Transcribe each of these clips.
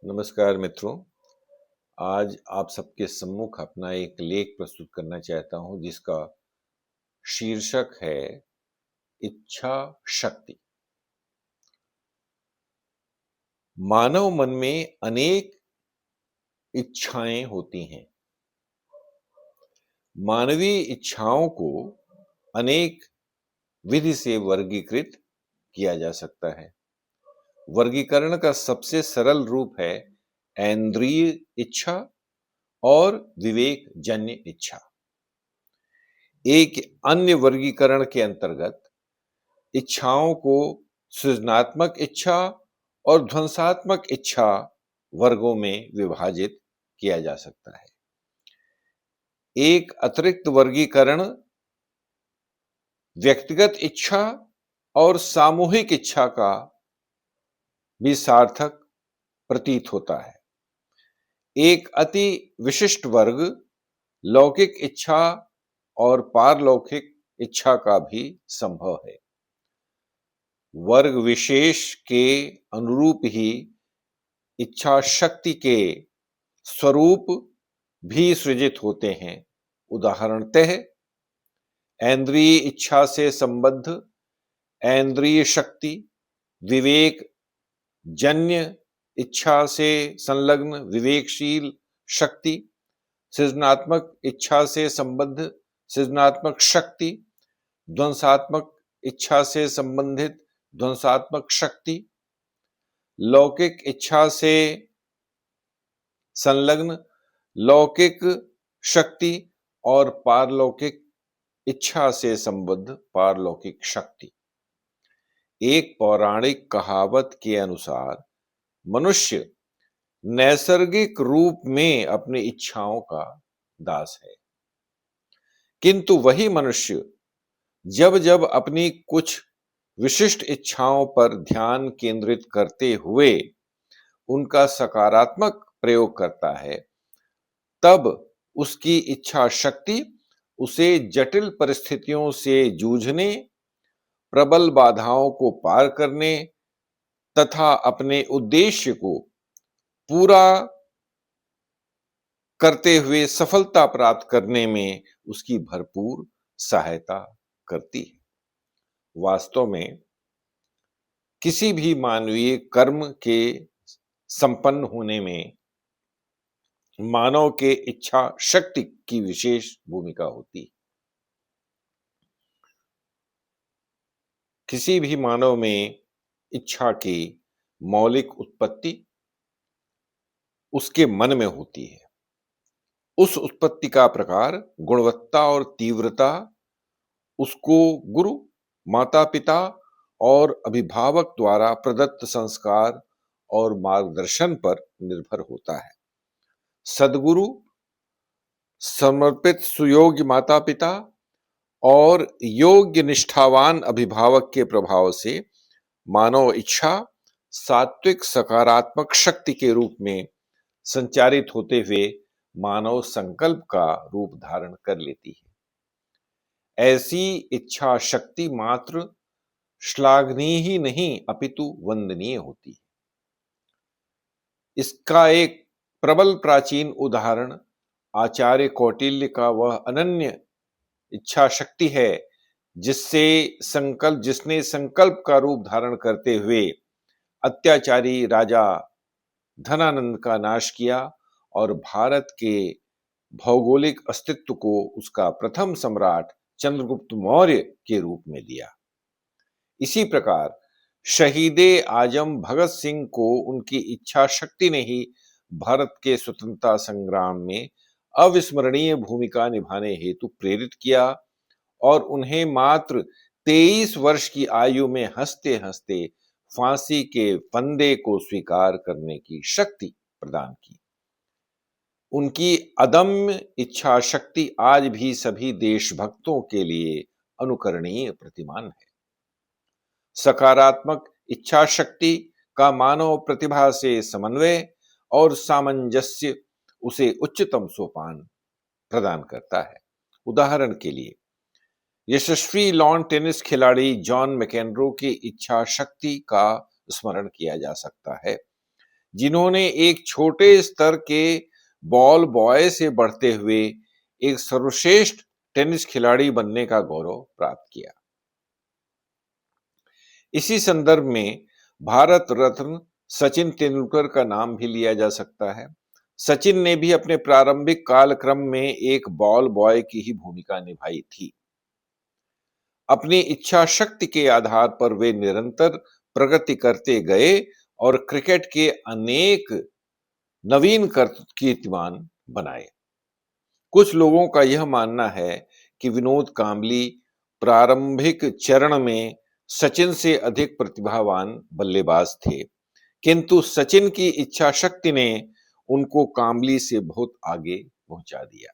नमस्कार मित्रों। आज आप सबके सम्मुख अपना एक लेख प्रस्तुत करना चाहता हूं जिसका शीर्षक है इच्छा शक्ति। मानव मन में अनेक इच्छाएं होती हैं। मानवीय इच्छाओं को अनेक विधि से वर्गीकृत किया जा सकता है। वर्गीकरण का सबसे सरल रूप है ऐन्द्रिय इच्छा और विवेक जन्य इच्छा। एक अन्य वर्गीकरण के अंतर्गत इच्छाओं को सृजनात्मक इच्छा और ध्वंसात्मक इच्छा वर्गों में विभाजित किया जा सकता है। एक अतिरिक्त वर्गीकरण व्यक्तिगत इच्छा और सामूहिक इच्छा का भी सार्थक प्रतीत होता है। एक अति विशिष्ट वर्ग लौकिक इच्छा और पारलौकिक इच्छा का भी संभव है। वर्ग विशेष के अनुरूप ही इच्छा शक्ति के स्वरूप भी सृजित होते हैं। उदाहरणतः ऐन्द्रिय इच्छा से संबद्ध ऐन्द्रिय शक्ति, विवेक जन्य इच्छा से संलग्न विवेकशील शक्ति, सृजनात्मक इच्छा से संबद्ध सृजनात्मक शक्ति, ध्वंसात्मक इच्छा से संबंधित ध्वंसात्मक शक्ति, लौकिक इच्छा से संलग्न लौकिक शक्ति और पारलौकिक इच्छा से संबद्ध पारलौकिक शक्ति। एक पौराणिक कहावत के अनुसार मनुष्य नैसर्गिक रूप में अपनी इच्छाओं का दास है, किंतु वही मनुष्य जब जब अपनी कुछ विशिष्ट इच्छाओं पर ध्यान केंद्रित करते हुए उनका सकारात्मक प्रयोग करता है, तब उसकी इच्छा शक्ति उसे जटिल परिस्थितियों से जूझने, प्रबल बाधाओं को पार करने तथा अपने उद्देश्य को पूरा करते हुए सफलता प्राप्त करने में उसकी भरपूर सहायता करती है। वास्तव में किसी भी मानवीय कर्म के संपन्न होने में मानव के इच्छा शक्ति की विशेष भूमिका होती है। किसी भी मानव में इच्छा की मौलिक उत्पत्ति उसके मन में होती है। उस उत्पत्ति का प्रकार, गुणवत्ता और तीव्रता उसको गुरु, माता पिता और अभिभावक द्वारा प्रदत्त संस्कार और मार्गदर्शन पर निर्भर होता है। सद्गुरु, समर्पित सुयोग्य माता पिता और योग्य निष्ठावान अभिभावक के प्रभाव से मानव इच्छा सात्विक सकारात्मक शक्ति के रूप में संचारित होते हुए मानव संकल्प का रूप धारण कर लेती है। ऐसी इच्छा शक्ति मात्र श्लाघनीय ही नहीं अपितु वंदनीय होती है। इसका एक प्रबल प्राचीन उदाहरण आचार्य कौटिल्य का वह अनन्य इच्छा शक्ति है जिसने संकल्प का रूप धारण करते हुए अत्याचारी राजा धनानंद का नाश किया और भारत के भौगोलिक अस्तित्व को उसका प्रथम सम्राट चंद्रगुप्त मौर्य के रूप में दिया। इसी प्रकार शहीदे आजम भगत सिंह को उनकी इच्छा शक्ति ने ही भारत के स्वतंत्रता संग्राम में अविस्मरणीय भूमिका निभाने हेतु प्रेरित किया और उन्हें मात्र 23 वर्ष की आयु में हंसते हंसते फांसी के फंदे को स्वीकार करने की शक्ति प्रदान की। उनकी अदम्य इच्छा शक्ति आज भी सभी देशभक्तों के लिए अनुकरणीय प्रतिमान है। सकारात्मक इच्छा शक्ति का मानव प्रतिभा से समन्वय और सामंजस्य उसे उच्चतम सोपान प्रदान करता है। उदाहरण के लिए यशस्वी लॉन टेनिस खिलाड़ी जॉन मैकेनरो की इच्छा शक्ति का स्मरण किया जा सकता है, जिन्होंने एक छोटे स्तर के बॉल बॉय से बढ़ते हुए एक सर्वश्रेष्ठ टेनिस खिलाड़ी बनने का गौरव प्राप्त किया। इसी संदर्भ में भारत रत्न सचिन तेंदुलकर का नाम भी लिया जा सकता है। सचिन ने भी अपने प्रारंभिक कालक्रम में एक बॉल बॉय की ही भूमिका निभाई थी। अपनी इच्छा शक्ति के आधार पर वे निरंतर प्रगति करते गए और क्रिकेट के अनेक नवीन कीर्तिमान बनाए। कुछ लोगों का यह मानना है कि विनोद कांबली प्रारंभिक चरण में सचिन से अधिक प्रतिभावान बल्लेबाज थे, किंतु सचिन की इच्छा शक्ति ने उनको कांबली से बहुत आगे पहुंचा दिया।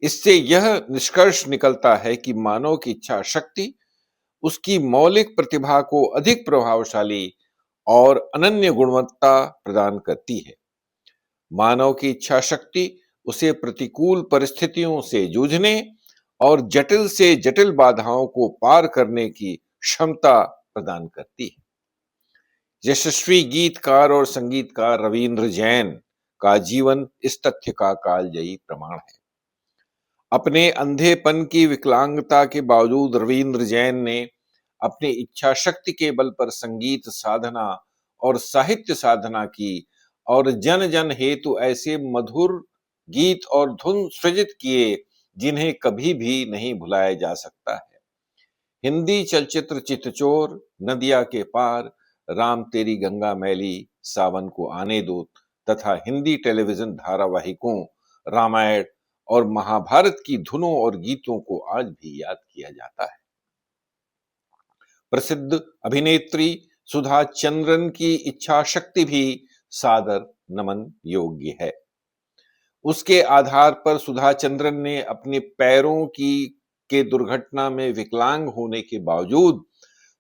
इससे यह निष्कर्ष निकलता है कि मानव की इच्छा शक्ति उसकी मौलिक प्रतिभा को अधिक प्रभावशाली और अनन्य गुणवत्ता प्रदान करती है। मानव की इच्छा शक्ति उसे प्रतिकूल परिस्थितियों से जूझने और जटिल से जटिल बाधाओं को पार करने की क्षमता प्रदान करती है। यशस्वी गीतकार और संगीतकार रविंद्र जैन का जीवन इस तथ्य का कालजयी प्रमाण है। अपने अंधेपन की विकलांगता के बावजूद रविंद्र जैन ने अपनी इच्छा शक्ति के बल पर संगीत साधना और साहित्य साधना की और जन जन हेतु ऐसे मधुर गीत और धुन सृजित किए जिन्हें कभी भी नहीं भुलाया जा सकता है। हिंदी चलचित्र चितचोर, नदिया के पार, राम तेरी गंगा मैली, सावन को आने दो तथा हिंदी टेलीविजन धारावाहिकों रामायण और महाभारत की धुनों और गीतों को आज भी याद किया जाता है। प्रसिद्ध अभिनेत्री सुधा चंद्रन की इच्छा शक्ति भी सादर नमन योग्य है। उसके आधार पर सुधा चंद्रन ने अपने पैरों की के दुर्घटना में विकलांग होने के बावजूद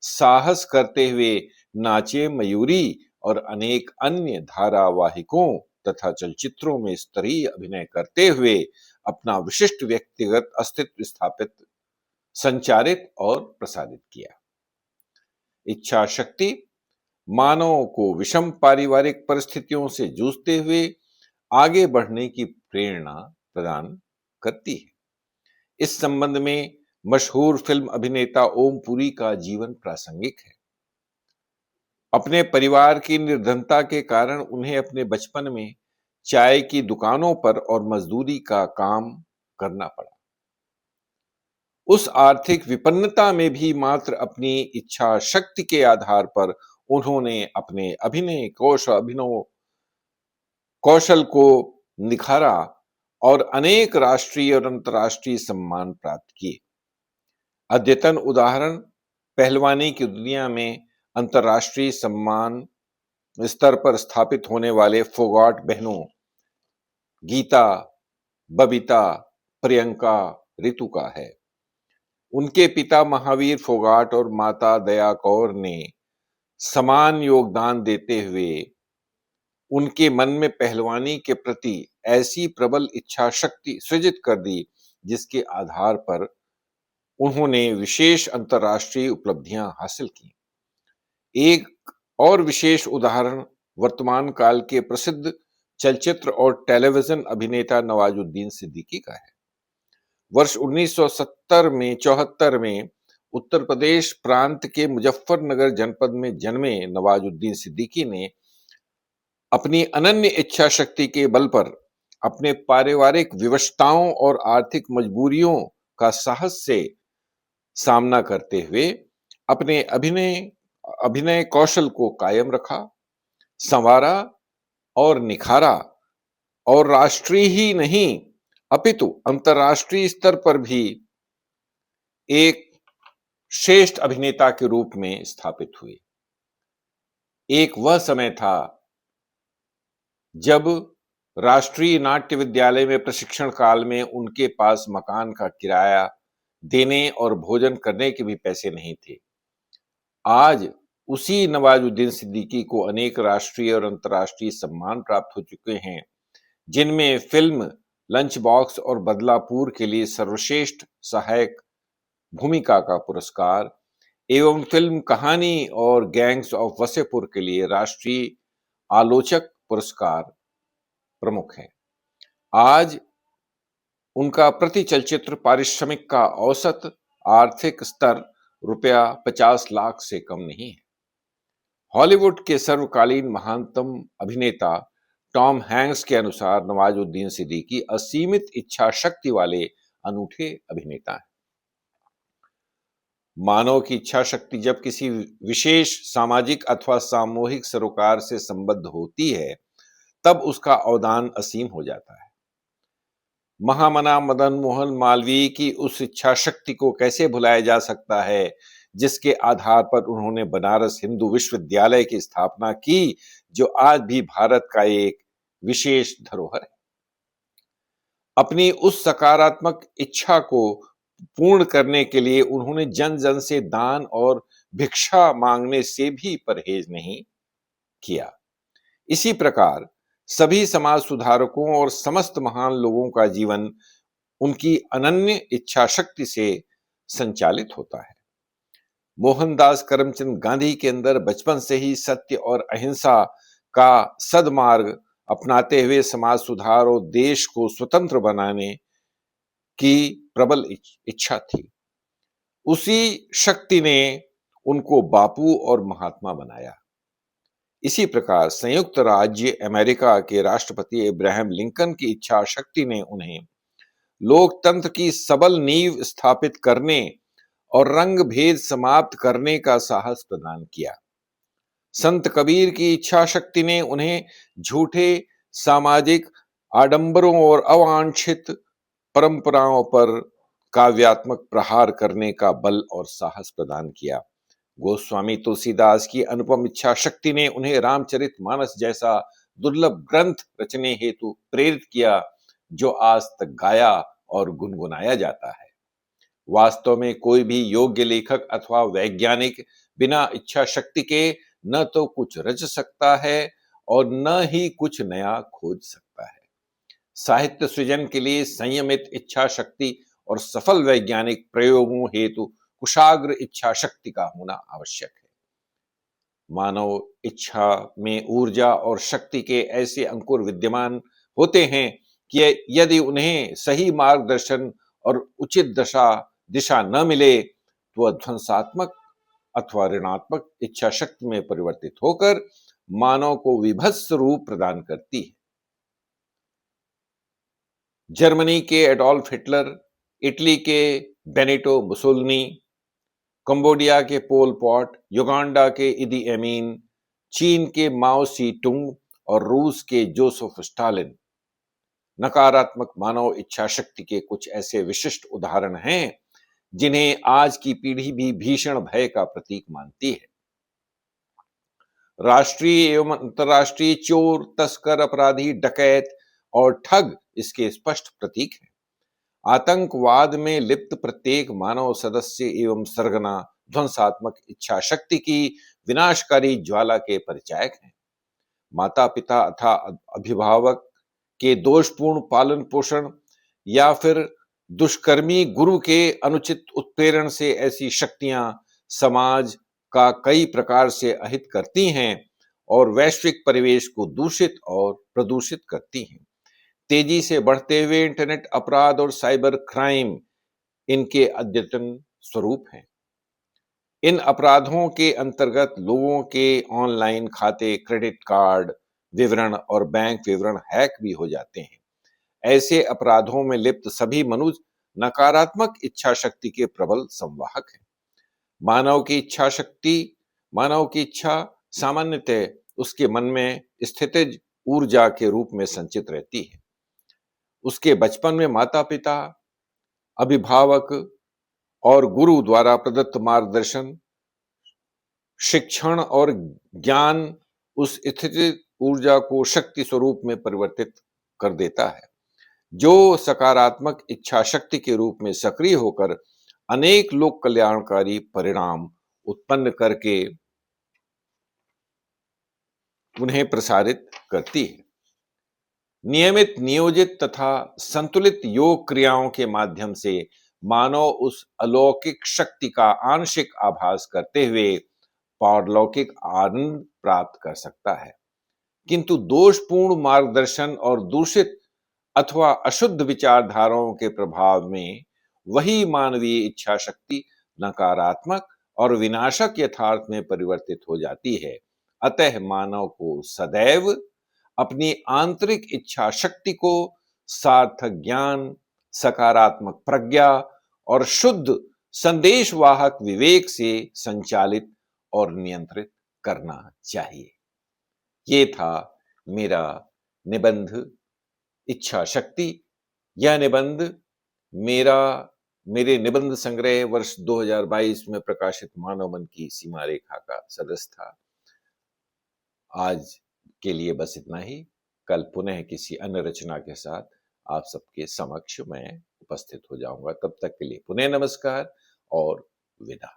साहस करते हुए नाचे मयूरी और अनेक अन्य धारावाहिकों तथा चलचित्रों में स्तरीय अभिनय करते हुए अपना विशिष्ट व्यक्तिगत अस्तित्व स्थापित, संचारित और प्रसारित किया। इच्छा शक्ति मानव को विषम पारिवारिक परिस्थितियों से जूझते हुए आगे बढ़ने की प्रेरणा प्रदान करती है। इस संबंध में मशहूर फिल्म अभिनेता ओम पुरी का जीवन प्रासंगिक है। अपने परिवार की निर्धनता के कारण उन्हें अपने बचपन में चाय की दुकानों पर और मजदूरी का काम करना पड़ा। उस आर्थिक विपन्नता में भी मात्र अपनी इच्छा शक्ति के आधार पर उन्होंने अपने अभिनव कौशल को निखारा और अनेक राष्ट्रीय और अंतर्राष्ट्रीय सम्मान प्राप्त किए। अद्यतन उदाहरण पहलवानी की दुनिया में अंतर्राष्ट्रीय सम्मान स्तर पर स्थापित होने वाले फोगाट बहनों गीता, बबीता, प्रियंका, ऋतु का है। उनके पिता महावीर फोगाट और माता दया कौर ने समान योगदान देते हुए उनके मन में पहलवानी के प्रति ऐसी प्रबल इच्छा शक्ति सृजित कर दी जिसके आधार पर उन्होंने विशेष अंतर्राष्ट्रीय उपलब्धियां हासिल की। एक और विशेष उदाहरण वर्तमान काल के प्रसिद्ध चलचित्र और टेलीविजन अभिनेता नवाजुद्दीन सिद्दीकी का है। वर्ष 1974 में उत्तर प्रदेश प्रांत के मुजफ्फरनगर जनपद में जन्मे नवाजुद्दीन सिद्दीकी ने अपनी अनन्य इच्छा शक्ति के बल पर अपने पारिवारिक विवशताओं और आर्थिक मजबूरियों का साहस से सामना करते हुए अपने अभिनय कौशल को कायम रखा, संवारा और निखारा और राष्ट्रीय ही नहीं अपितु अंतर्राष्ट्रीय स्तर पर भी एक श्रेष्ठ अभिनेता के रूप में स्थापित हुए। एक वह समय था जब राष्ट्रीय नाट्य विद्यालय में प्रशिक्षण काल में उनके पास मकान का किराया देने और भोजन करने के भी पैसे नहीं थे। आज उसी नवाजुद्दीन सिद्दीकी को अनेक राष्ट्रीय और अंतर्राष्ट्रीय सम्मान प्राप्त हो चुके हैं, जिनमें फिल्म लंच बॉक्स और बदलापुर के लिए सर्वश्रेष्ठ सहायक भूमिका का पुरस्कार एवं फिल्म कहानी और गैंग्स ऑफ वसेपुर के लिए राष्ट्रीय आलोचक पुरस्कार प्रमुख हैं। आज उनका प्रति चलचित्र पारिश्रमिक का औसत आर्थिक स्तर रुपया 50 लाख से कम नहीं है। हॉलीवुड के सर्वकालीन महानतम अभिनेता टॉम हैंक्स के अनुसार नवाजुद्दीन सिद्दीकी असीमित इच्छा शक्ति वाले अनूठे अभिनेता हैं। मानव की इच्छा शक्ति जब किसी विशेष सामाजिक अथवा सामूहिक सरोकार से संबद्ध होती है, तब उसका अवदान असीम हो जाता है। महामना मदन मोहन मालवीय की उस इच्छा शक्ति को कैसे भुलाया जा सकता है, जिसके आधार पर उन्होंने बनारस हिंदू विश्वविद्यालय की स्थापना की, जो आज भी भारत का एक विशेष धरोहर है। अपनी उस सकारात्मक इच्छा को पूर्ण करने के लिए उन्होंने जन जन से दान और भिक्षा मांगने से भी परहेज नहीं किया। इसी प्रकार सभी समाज सुधारकों और समस्त महान लोगों का जीवन उनकी अनन्य इच्छा शक्ति से संचालित होता है। मोहनदास करमचंद गांधी के अंदर बचपन से ही सत्य और अहिंसा का सद्मार्ग अपनाते हुए समाज सुधार और देश को स्वतंत्र बनाने की प्रबल इच्छा थी। उसी शक्ति ने उनको बापू और महात्मा बनाया। इसी प्रकार संयुक्त राज्य अमेरिका के राष्ट्रपति इब्राहिम लिंकन की इच्छा शक्ति ने उन्हें लोकतंत्र की सबल नींव स्थापित करने और रंग भेद समाप्त करने का साहस प्रदान किया। संत कबीर की इच्छा शक्ति ने उन्हें झूठे सामाजिक आडंबरों और अवांछित परंपराओं पर काव्यात्मक प्रहार करने का बल और साहस प्रदान किया। गोस्वामी तुलसीदास की अनुपम इच्छा शक्ति ने उन्हें रामचरितमानस जैसा दुर्लभ ग्रंथ रचने हेतु प्रेरित किया, जो आज तक गाया और गुनगुनाया जाता है। वास्तव में कोई भी योग्य लेखक अथवा वैज्ञानिक बिना इच्छा शक्ति के न तो कुछ रच सकता है और न ही कुछ नया खोज सकता है। साहित्य सृजन के लिए संयमित इच्छा शक्ति और सफल वैज्ञानिक प्रयोगों हेतु कुशाग्र इच्छा शक्ति का होना आवश्यक है। मानव इच्छा में ऊर्जा और शक्ति के ऐसे अंकुर विद्यमान होते हैं कि यदि उन्हें सही मार्गदर्शन और उचित दिशा न मिले तो वह ध्वंसात्मक अथवा ऋणात्मक इच्छा शक्ति में परिवर्तित होकर मानव को विभत्स रूप प्रदान करती है। जर्मनी के एडोल्फ हिटलर, इटली के बेनिटो मुसोलिनी, कंबोडिया के पोल पॉट, युगांडा के इदी एमीन, चीन के माओ सी टुंग और रूस के जोसेफ स्टालिन नकारात्मक मानव इच्छा शक्ति के कुछ ऐसे विशिष्ट उदाहरण हैं जिन्हें आज की पीढ़ी भी भीषण भय का प्रतीक मानती है। राष्ट्रीय एवं अंतर्राष्ट्रीय चोर, तस्कर, अपराधी, डकैत और ठग इसके स्पष्ट प्रतीक हैं। आतंकवाद में लिप्त प्रत्येक मानव सदस्य एवं सरगना ध्वंसात्मक इच्छा शक्ति की विनाशकारी ज्वाला के परिचायक हैं। माता पिता अथवा अभिभावक के दोषपूर्ण पालन पोषण या फिर दुष्कर्मी गुरु के अनुचित उत्प्रेरण से ऐसी शक्तियां समाज का कई प्रकार से अहित करती हैं और वैश्विक परिवेश को दूषित और प्रदूषित करती हैं। तेजी से बढ़ते हुए इंटरनेट अपराध और साइबर क्राइम इनके अद्यतन स्वरूप हैं। इन अपराधों के अंतर्गत लोगों के ऑनलाइन खाते, क्रेडिट कार्ड विवरण और बैंक विवरण हैक भी हो जाते हैं। ऐसे अपराधों में लिप्त सभी मनुष्य नकारात्मक इच्छा शक्ति के प्रबल संवाहक हैं। मानव की इच्छा सामान्यतः उसके मन में स्थितिज ऊर्जा के रूप में संचित रहती है। उसके बचपन में माता पिता, अभिभावक और गुरु द्वारा प्रदत्त मार्गदर्शन, शिक्षण और ज्ञान उस स्थितिज ऊर्जा को शक्ति स्वरूप में परिवर्तित कर देता है, जो सकारात्मक इच्छा शक्ति के रूप में सक्रिय होकर अनेक लोक कल्याणकारी परिणाम उत्पन्न करके उन्हें प्रसारित करती है। नियमित, नियोजित तथा संतुलित योग क्रियाओं के माध्यम से मानव उस अलौकिक शक्ति का आंशिक आभास करते हुए पारलौकिक आनंद प्राप्त कर सकता है। किंतु दोषपूर्ण मार्गदर्शन और दूषित अथवा अशुद्ध विचारधाराओं के प्रभाव में वही मानवीय इच्छा शक्ति नकारात्मक और विनाशक यथार्थ में परिवर्तित हो जाती है। अतः मानव को सदैव अपनी आंतरिक इच्छा शक्ति को सार्थक ज्ञान, सकारात्मक प्रज्ञा और शुद्ध संदेशवाहक विवेक से संचालित और नियंत्रित करना चाहिए। ये था मेरा निबंध इच्छा शक्ति। यह निबंध मेरा मेरे निबंध संग्रह वर्ष 2022 में प्रकाशित मानव मन की सीमा रेखा का सदस्य था। आज के लिए बस इतना ही। कल पुनः किसी अन्य रचना के साथ आप सबके समक्ष मैं उपस्थित हो जाऊंगा। तब तक के लिए पुनः नमस्कार और विदा।